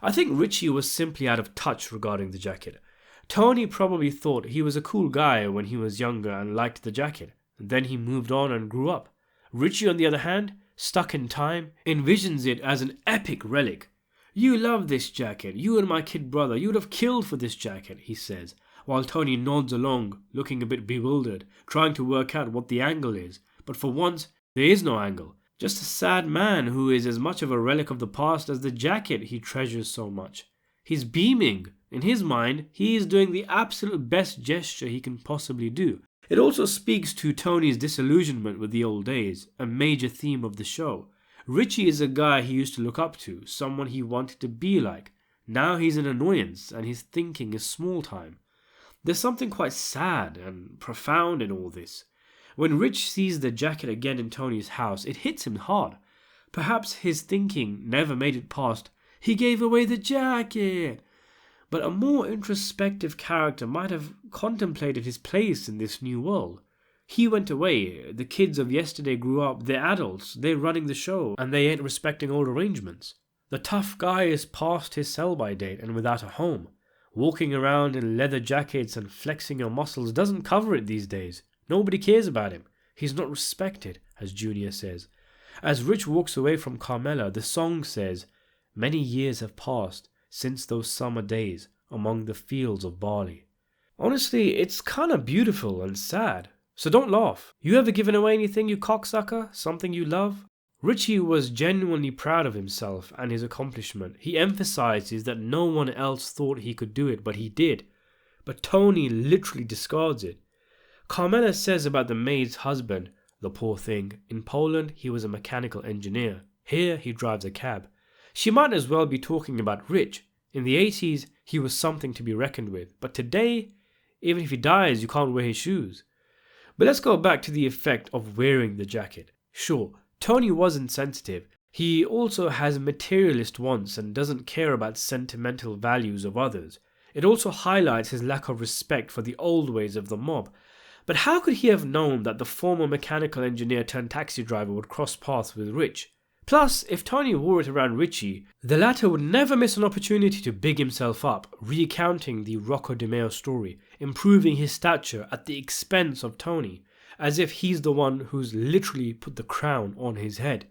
I think Richie was simply out of touch regarding the jacket. Tony probably thought he was a cool guy when he was younger and liked the jacket. Then he moved on and grew up. Richie, on the other hand, stuck in time, envisions it as an epic relic. "You love this jacket. You and my kid brother, you would have killed for this jacket," he says, while Tony nods along, looking a bit bewildered, trying to work out what the angle is. But for once, there is no angle. Just a sad man who is as much of a relic of the past as the jacket he treasures so much. He's beaming. In his mind, he is doing the absolute best gesture he can possibly do. It also speaks to Tony's disillusionment with the old days, a major theme of the show. Richie is a guy he used to look up to, someone he wanted to be like. Now he's an annoyance, and his thinking is small time. There's something quite sad and profound in all this. When Rich sees the jacket again in Tony's house, it hits him hard. Perhaps his thinking never made it past, "He gave away the jacket." But a more introspective character might have contemplated his place in this new world. He went away, the kids of yesterday grew up, they're adults, they're running the show, and they ain't respecting old arrangements. The tough guy is past his sell-by date and without a home. Walking around in leather jackets and flexing your muscles doesn't cover it these days. Nobody cares about him. He's not respected, as Junior says. As Rich walks away from Carmela, the song says, "Many years have passed since those summer days among the fields of barley." Honestly, it's kinda beautiful and sad. So don't laugh. You ever given away anything, you cocksucker? Something you love? Richie was genuinely proud of himself and his accomplishment. He emphasizes that no one else thought he could do it, but he did. But Tony literally discards it. Carmela says about the maid's husband, "The poor thing. In Poland, he was a mechanical engineer. Here, he drives a cab." She might as well be talking about Rich. In the 80s, he was something to be reckoned with. But today, even if he dies, you can't wear his shoes. But let's go back to the effect of wearing the jacket. Sure, Tony was insensitive. He also has materialist wants and doesn't care about sentimental values of others. It also highlights his lack of respect for the old ways of the mob. But how could he have known that the former mechanical engineer turned taxi driver would cross paths with Rich? Plus, if Tony wore it around Richie, the latter would never miss an opportunity to big himself up, recounting the Rocco DiMeo story, improving his stature at the expense of Tony, as if he's the one who's literally put the crown on his head.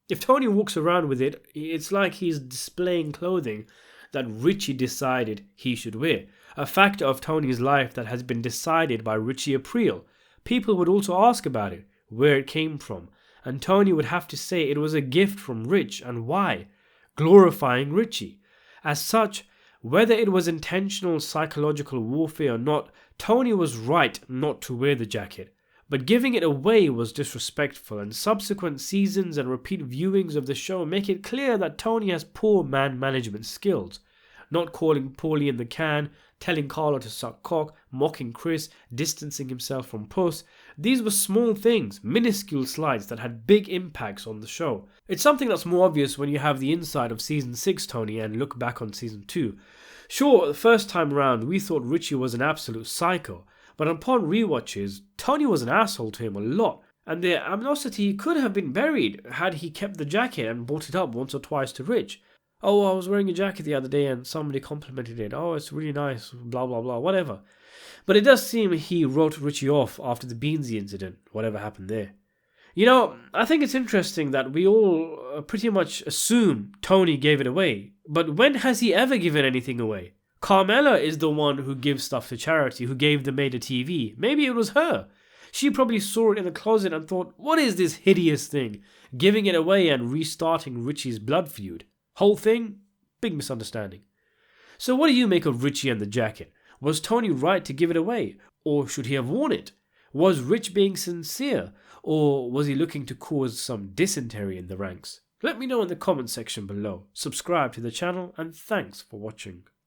If Tony walks around with it, it's like he's displaying clothing that Richie decided he should wear, a factor of Tony's life that has been decided by Richie Aprile. People would also ask about it, where it came from, and Tony would have to say it was a gift from Rich and why, glorifying Richie. As such, whether it was intentional psychological warfare or not, Tony was right not to wear the jacket. But giving it away was disrespectful, and subsequent seasons and repeat viewings of the show make it clear that Tony has poor man management skills. Not calling Paulie in the can, telling Carlo to suck cock, mocking Chris, distancing himself from Puss. These were small things, minuscule slights that had big impacts on the show. It's something that's more obvious when you have the inside of Season 6, Tony, and look back on Season 2. Sure, the first time round we thought Richie was an absolute psycho, but upon rewatches, Tony was an asshole to him a lot, and the animosity could have been buried had he kept the jacket and brought it up once or twice to Rich. "Oh, I was wearing a jacket the other day and somebody complimented it. Oh, it's really nice, blah blah blah, whatever." But it does seem he wrote Richie off after the Beansy incident, whatever happened there. You know, I think it's interesting that we all pretty much assume Tony gave it away, but when has he ever given anything away? Carmela is the one who gives stuff to charity, who gave the maid a TV. Maybe it was her. She probably saw it in the closet and thought, "What is this hideous thing?" Giving it away and restarting Richie's blood feud. Whole thing? Big misunderstanding. So what do you make of Richie and the jacket? Was Tony right to give it away? Or should he have worn it? Was Rich being sincere? Or was he looking to cause some dysentery in the ranks? Let me know in the comment section below. Subscribe to the channel and thanks for watching.